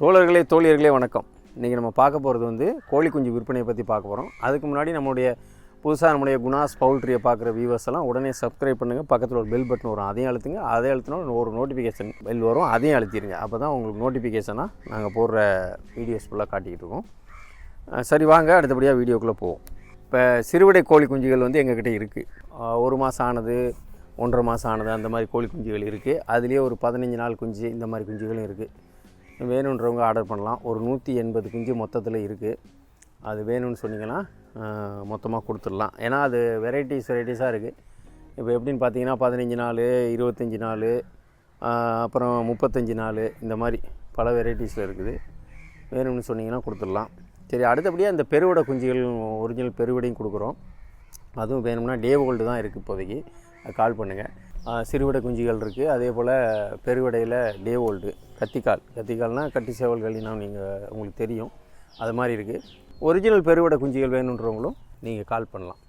தோழர்களே தோழியர்களே வணக்கம். இன்றைக்கி நம்ம பார்க்க போகிறது வந்து கோழி குஞ்சு விற்பனையை பற்றி பார்க்க போகிறோம். அதுக்கு முன்னாடி நம்மளுடைய புதுசாக நம்முடைய குணாஸ் பவுல்ட்ரியை பார்க்குற வியூவர்ஸ் எல்லாம் உடனே சப்ஸ்கிரைப் பண்ணுங்கள். பக்கத்தில் ஒரு பெல் பட்டன் வரும், அதையும் அழுத்துங்க. அதை அழுத்தினா ஒரு நோட்டிஃபிகேஷன் பெல் வரும், அதையும் அழுத்திடுங்க. அப்போ தான் உங்களுக்கு நோட்டிஃபிகேஷனாக நாங்கள் போடுற வீடியோஸ் ஃபுல்லாக காட்டிக்கிட்டு இருக்கோம். சரி, வாங்க அடுத்தபடியாக வீடியோக்குள்ளே போவோம். இப்போ சிறுவிடை கோழி குஞ்சுகள் வந்து எங்ககிட்ட இருக்குது. 1 மாதம் ஆனது, 1.5 மாதம் ஆனது, அந்த மாதிரி கோழி குஞ்சுகள் இருக்குது. அதுலேயே ஒரு 15 நாள் குஞ்சு இந்த மாதிரி குஞ்சுகளும் இருக்குது. வேணுன்றவங்க ஆர்டர் பண்ணலாம். ஒரு 180 குஞ்சு மொத்தத்தில் இருக்குது. அது வேணும்னு சொன்னிங்கன்னா மொத்தமாக கொடுத்துடலாம். ஏன்னா அது வெரைட்டிஸாக இருக்குது. இப்போ எப்படின்னு பார்த்தீங்கன்னா 15 நாள், 25 நாள், அப்புறம் 35 நாள், இந்த மாதிரி பல வெரைட்டிஸில் இருக்குது. வேணும்னு சொன்னிங்கன்னா கொடுத்துடலாம். சரி, அடுத்தபடியாக இந்த பெருவிடை குஞ்சுகள் ஒரிஜினல் பெருவிடையும் கொடுக்குறோம். அதுவும் வேணும்னா டே ஓல்டு தான் இருக்குது இப்போதைக்கு. கால் பண்ணுங்கள். சிறுவிடை குஞ்சுகள் இருக்குது. அதே போல் பெருவிடையில் டே ஓல்டு கத்திக்கால்னால் கட்டி சேவல்கள்னால் நீங்கள் உங்களுக்கு தெரியும், அது மாதிரி இருக்குது. ஒரிஜினல் பெருவிடை குஞ்சுகள் வேணுன்றவங்களும் நீங்கள் கால் பண்ணலாம்.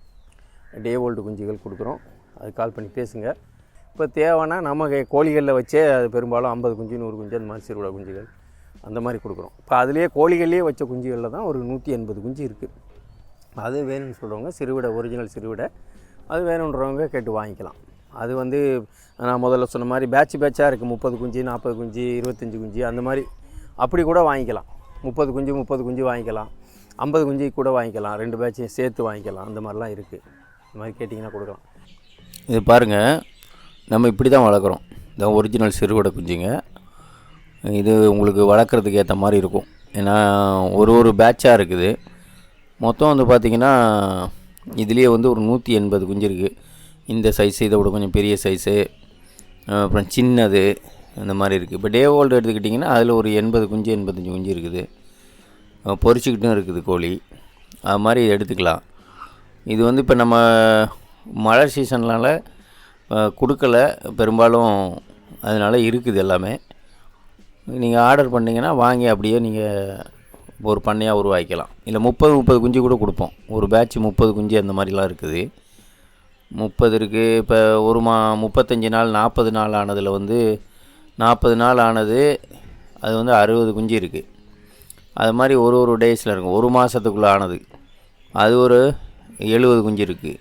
டே ஓல்டு குஞ்சுகள் கொடுக்குறோம். அது கால் பண்ணி பேசுங்க. இப்போ தேவைன்னா நம்ம கோழிகளில் வச்சே அது பெரும்பாலும் 50 குஞ்சு 100 குஞ்சு அந்த மாதிரி சிறுவிடை குஞ்சுகள் அந்த மாதிரி கொடுக்குறோம். இப்போ அதுலேயே கோழிகள்லேயே வச்ச குஞ்சுகளில் தான் ஒரு 180 குஞ்சு இருக்குது. அது வேணும்னு சொல்கிறவங்க சிறுவிடை, ஒரிஜினல் சிறுவிடை அது வேணுன்றவங்க கேட்டு வாங்கிக்கலாம். அது வந்து நான் முதல்ல சொன்ன மாதிரி பேட்சாக இருக்குது. 30 குஞ்சு, 40 குஞ்சு, 25 குஞ்சு அந்த மாதிரி அப்படி கூட வாங்கிக்கலாம். 30 குஞ்சு வாங்கிக்கலாம். 50 குஞ்சு கூட வாங்கிக்கலாம். 2 பேட்சையும் சேர்த்து வாங்கிக்கலாம். அந்த மாதிரிலாம் இருக்குது. இந்த மாதிரி கேட்டிங்கன்னா கொடுக்கலாம். இது பாருங்கள், நம்ம இப்படி தான் வளர்க்குறோம். இந்த ஒரிஜினல் சிறுவிடை குஞ்சுங்க. இது உங்களுக்கு வளர்க்குறதுக்கு ஏற்ற மாதிரி இருக்கும். ஏன்னா ஒரு பேட்சாக இருக்குது. மொத்தம் வந்து பார்த்திங்கன்னா இதுலேயே வந்து ஒரு 180 குஞ்சு இருக்குது. இந்த சைஸு, இதை விட கொஞ்சம் பெரிய சைஸு, அப்புறம் சின்னது, அந்த மாதிரி இருக்குது. இப்போ டே ஓல்டு எடுத்துக்கிட்டிங்கன்னா அதில் ஒரு 80 குஞ்சு 85 குஞ்சு இருக்குது. பொரிச்சிக்கிட்டும் இருக்குது கோழி. அது மாதிரி எடுத்துக்கலாம். இது வந்து இப்போ நம்ம மழை சீசன்னால் கொடுக்கல பெரும்பாலும், அதனால் இருக்குது எல்லாமே. நீங்கள் ஆர்டர் பண்ணிங்கன்னா வாங்கி அப்படியே நீங்கள் ஒரு பண்ணையாக உருவாக்கிக்கலாம். இல்லை 30 குஞ்சு கூட கொடுப்போம். ஒரு பேட்ச் 30 குஞ்சு அந்த மாதிரிலாம் இருக்குது. 30 இருக்குது. இப்போ 35 நாள் 40 நாள் ஆனதில் வந்து 40 நாள் ஆனது அது வந்து 60 குஞ்சு இருக்குது. அது மாதிரி ஒரு டேஸில் இருக்கும். 1 மாதத்துக்குள்ளே ஆனது அது ஒரு 70 குஞ்சு இருக்குது.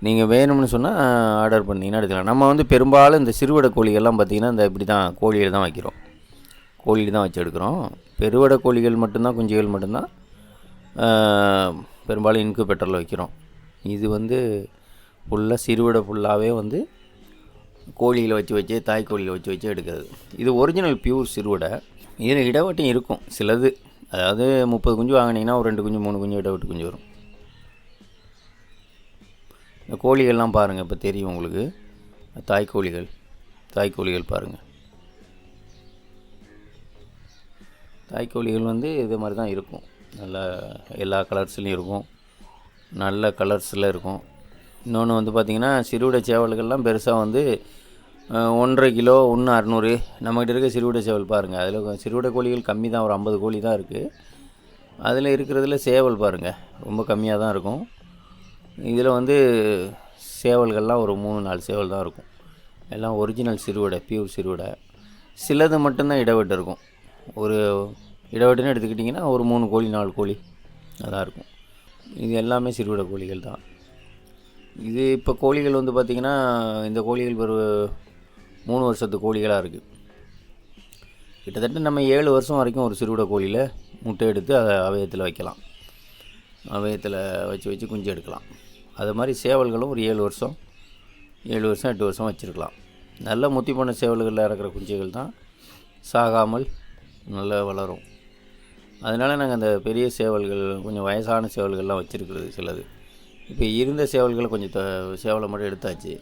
நீங்கள் வேணும்னு சொன்னால் ஆர்டர் பண்ணிங்கன்னா எடுத்துக்கலாம். நம்ம வந்து பெரும்பாலும் இந்த சிறுவிடை கோழிகள்லாம் பார்த்திங்கன்னா இந்த இப்படி தான் கோழியில் தான் வைக்கிறோம். கோழியில் தான் வச்சு எடுக்கிறோம். பெருவிடை கோழிகள் மட்டும்தான், குஞ்சுகள் மட்டும்தான் பெரும்பாலும் இன்குபேட்டரில் வைக்கிறோம். இது வந்து ஃபுல்லாக சிறுவிடை ஃபுல்லாகவே வந்து கோழியில் வச்சு தாய் கோழியில் வச்சு எடுக்கிறது. இது ஒரிஜினல் பியூர் சிறுவிடை. இதில் இடவட்டையும் இருக்கும் சிலது. அதாவது 30 குஞ்சு வாங்கினீங்கன்னா ஒரு 2 குஞ்சு 3 குஞ்சு இடவட்டு குஞ்சு வரும். இந்த கோழிகள்லாம் பாருங்கள், இப்போ தெரியும் உங்களுக்கு. தாய் கோழிகள் பாருங்கள். தாய் கோழிகள் வந்து இது மாதிரி தான் இருக்கும். நல்ல எல்லா கலர்ஸ்லையும் இருக்கும். நல்ல கலர்ஸில் இருக்கும். இன்னொன்று வந்து பார்த்திங்கன்னா சிறுவிடை சேவல்கள்லாம் பெருசாக வந்து 1.5 கிலோ 600 நம்மகிட்ட இருக்க சிறுவிடை சேவல் பாருங்கள். அதில் சிறுவிடை கோழிகள் கம்மி தான், ஒரு 50 கோழி தான் இருக்குது. அதில் இருக்கிறதுல சேவல் பாருங்கள் ரொம்ப கம்மியாக தான் இருக்கும். இதில் வந்து சேவல்கள்லாம் ஒரு 3-4 சேவல் தான் இருக்கும். எல்லாம் ஒரிஜினல் சிறுவிடை, பியூர் சிறுவிடை. சிலது மட்டும்தான் இடவெட்டு இருக்கும். ஒரு இடவெட்டுன்னு எடுத்துக்கிட்டிங்கன்னா ஒரு 3 கோழி 4 கோழி அதான் இருக்கும். இது எல்லாமே சிறுவிடை கோழிகள் தான். இது இப்போ கோழிகள் வந்து பார்த்திங்கன்னா இந்த கோழிகள் ஒரு 3 வருஷத்து கோழிகளாக இருக்குது. கிட்டத்தட்ட நம்ம 7 வருஷம் வரைக்கும் ஒரு சிறுவிடை கோழியில் முட்டை எடுத்து அதை அவயத்தில் வைக்கலாம். அவயத்தில் வச்சு குஞ்சு எடுக்கலாம். அது மாதிரி சேவல்களும் ஒரு 7 வருஷம் 8 வருஷம் வச்சுருக்கலாம். நல்ல முத்தி போன சேவல்களில் இறக்குற குஞ்சுகள் தான் சாகாமல் நல்லா வளரும். அதனால் நாங்கள் அந்த பெரிய சேவல்கள், கொஞ்சம் வயசான சேவல்கள்லாம் வச்சுருக்குறது சிலது. இப்போ இருந்த சேவல்களை கொஞ்சம் சேவலை மட்டும் எடுத்தாச்சு,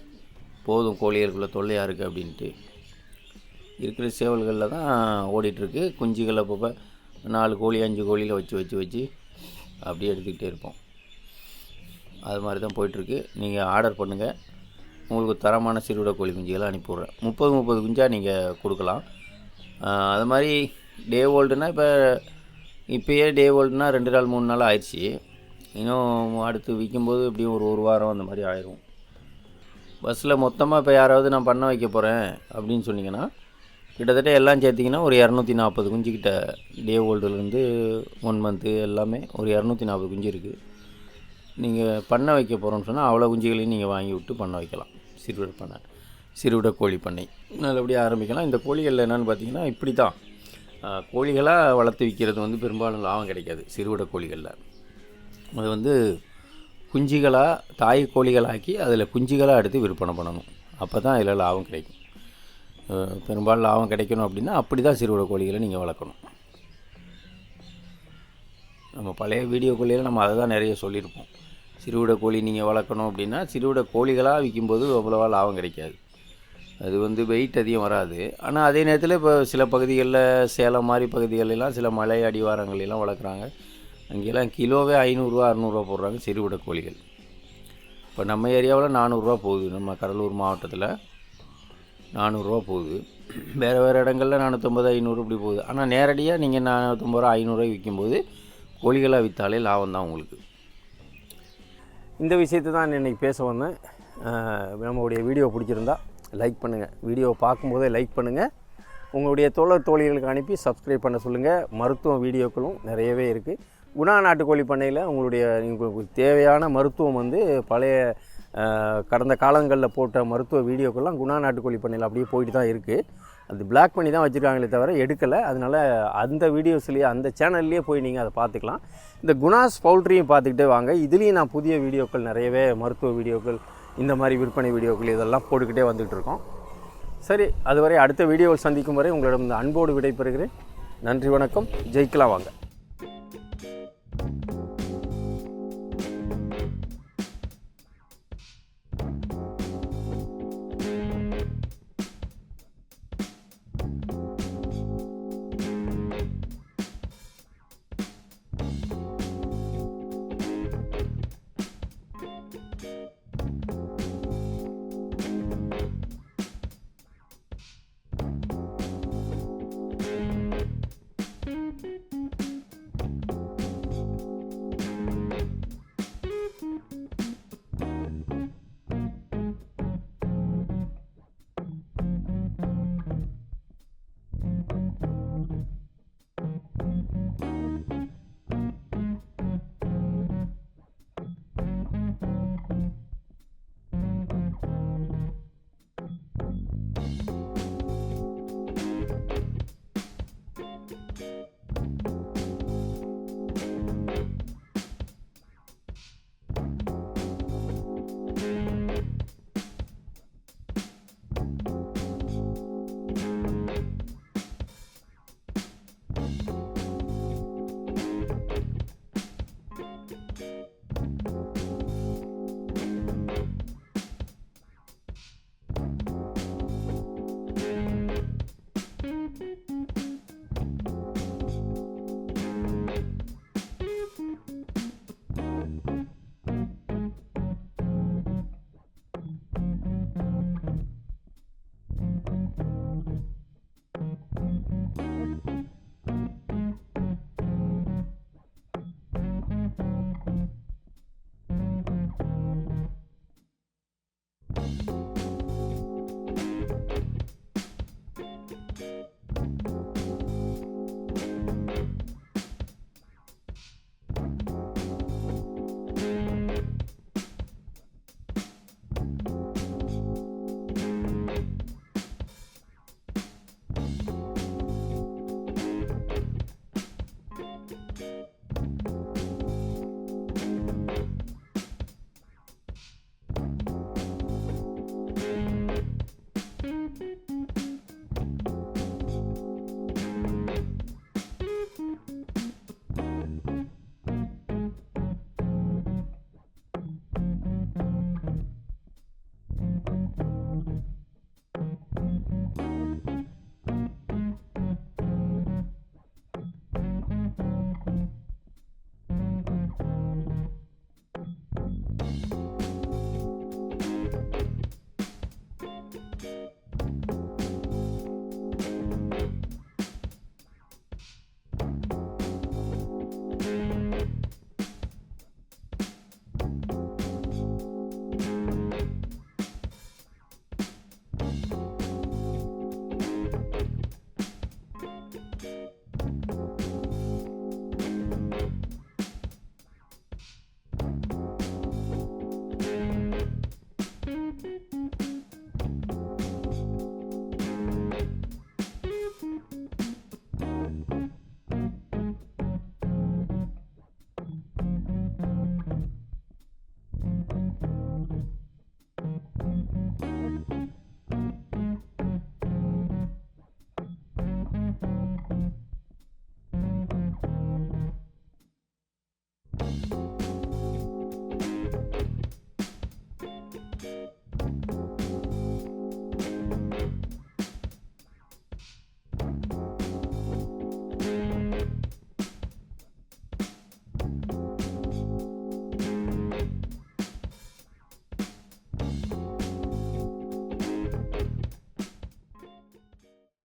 போதும் கோழிகளுக்குள்ளே தொல்லையாக இருக்குது அப்படின்ட்டு இருக்கிற சேவல்களில் தான் ஓடிட்டுருக்கு. குஞ்சுகள் அப்பப்போ 4 கோழி 5 கோழியில் வச்சு அப்படியே எடுத்துக்கிட்டே இருப்போம். அது மாதிரி தான் போயிட்டுருக்கு. நீங்கள் ஆர்டர் பண்ணுங்கள். உங்களுக்கு தரமான சிறுவிடை கோழி குஞ்சுகளை அனுப்பிவிட்றேன். 30 குஞ்சாக நீங்கள் கொடுக்கலாம். அது மாதிரி டே ஓல்டுனா இப்போயே டே ஓல்டுனா 2 நாள் 3 நாள் ஆயிடுச்சு. இன்னும் அடுத்து விற்கும்போது எப்படியும் ஒரு வாரம் அந்த மாதிரி ஆயிரும். பஸ்ஸில் மொத்தமாக இப்போ யாராவது நான் பண்ண வைக்க போகிறேன் அப்படின்னு சொன்னிங்கன்னா கிட்டத்தட்ட எல்லாம் சேர்த்திங்கன்னா ஒரு 240 குஞ்சுக்கிட்ட டே ஓல்டுலேருந்து 1 மந்த்து எல்லாமே ஒரு 240 குஞ்சு இருக்குது. நீங்கள் பண்ணை வைக்க போகிறோன்னு சொன்னால் அவ்வளோ குஞ்சுகளையும் நீங்கள் வாங்கி விட்டு பண்ணை வைக்கலாம். சிறுவிட கோழி பண்ணை நல்லபடியாக ஆரம்பிக்கலாம். இந்த கோழிகளில் என்னென்னு பார்த்தீங்கன்னா இப்படி தான் கோழிகளாக வளர்த்து விற்கிறது வந்து பெரும்பாலும் லாபம் கிடைக்காது. சிறுவிட கோழிகளில் அது வந்து குஞ்சுகளாக தாய் கோழிகளாக்கி அதில் குஞ்சுகளாக எடுத்து விற்பனை பண்ணணும். அப்போ தான் அதில் லாபம் கிடைக்கும். பெரும்பாலும் லாபம் கிடைக்கணும் அப்படின்னா அப்படி தான் சிறுவிட கோழிகளை நீங்கள் வளர்க்கணும். நம்ம பழைய வீடியோக்குள்ளேயே நம்ம அதை தான் நிறைய சொல்லியிருப்போம். சிறுவிட கோழி நீங்கள் வளர்க்கணும் அப்படின்னா சிறுவிட கோழிகளாக விற்கும்போது அவ்வளோவா லாபம் கிடைக்காது. அது வந்து வெயிட் அதிகம் வராது. ஆனால் அதே நேரத்தில் இப்போ சில பகுதிகளில் சேலம் மாதிரி பகுதிகளெல்லாம் சில மலை அடிவாரங்களெல்லாம் வளர்க்குறாங்க. அங்கெல்லாம் கிலோவே 500 600 போடுறாங்க சிறுவிட கோழிகள். இப்போ நம்ம ஏரியாவில் 400 போகுது. நம்ம கடலூர் மாவட்டத்தில் 400 போகுது. வேறு இடங்களில் 450 500 இப்படி போகுது. ஆனால் நேரடியாக நீங்கள் 450 500 விற்கும்போது கோழிகளாக விற்றாலே லாபம் தான் உங்களுக்கு. இந்த விஷயத்தை தான் இன்றைக்கி பேச வந்தேன். நம்மளுடைய வீடியோ பிடிச்சிருந்தா லைக் பண்ணுங்கள். வீடியோவை பார்க்கும்போதே லைக் பண்ணுங்கள். உங்களுடைய தோழிகளுக்கு அனுப்பி சப்ஸ்கிரைப் பண்ண சொல்லுங்கள். மருத்துவ வீடியோக்களும் நிறையவே இருக்குது. குணா நாட்டுக்கோழி பண்ணையில் உங்களுக்கு தேவையான மருத்துவம் வந்து பழைய கடந்த காலங்களில் போட்ட மருத்துவ வீடியோக்கெல்லாம் குணா நாட்டுக்கோழி பண்ணையில் அப்படியே போயிட்டு தான் இருக்குது. அது பிளாக் பண்ணி தான் வச்சுருக்காங்களே தவிர எடுக்கலை. அதனால் அந்த வீடியோஸ்லேயே அந்த சேனல்லையே போய் நீங்கள் அதை பார்த்துக்கலாம். இந்த குணாஸ் பவுல்ட்ரியும் பார்த்துக்கிட்டே வாங்க. இதுலேயும் நான் புதிய வீடியோக்கள் நிறையவே மருத்துவ வீடியோக்கள் இந்த மாதிரி விற்பனை வீடியோக்கள் இதெல்லாம் போட்டுக்கிட்டே வந்துகிட்டு இருக்கோம். சரி, அதுவரை அடுத்த வீடியோவில் சந்திக்கும் வரை உங்களிடம் இந்த அன்போடு விடைபெறுகிறேன். நன்றி, வணக்கம். ஜெயிக்கலாம் வாங்க.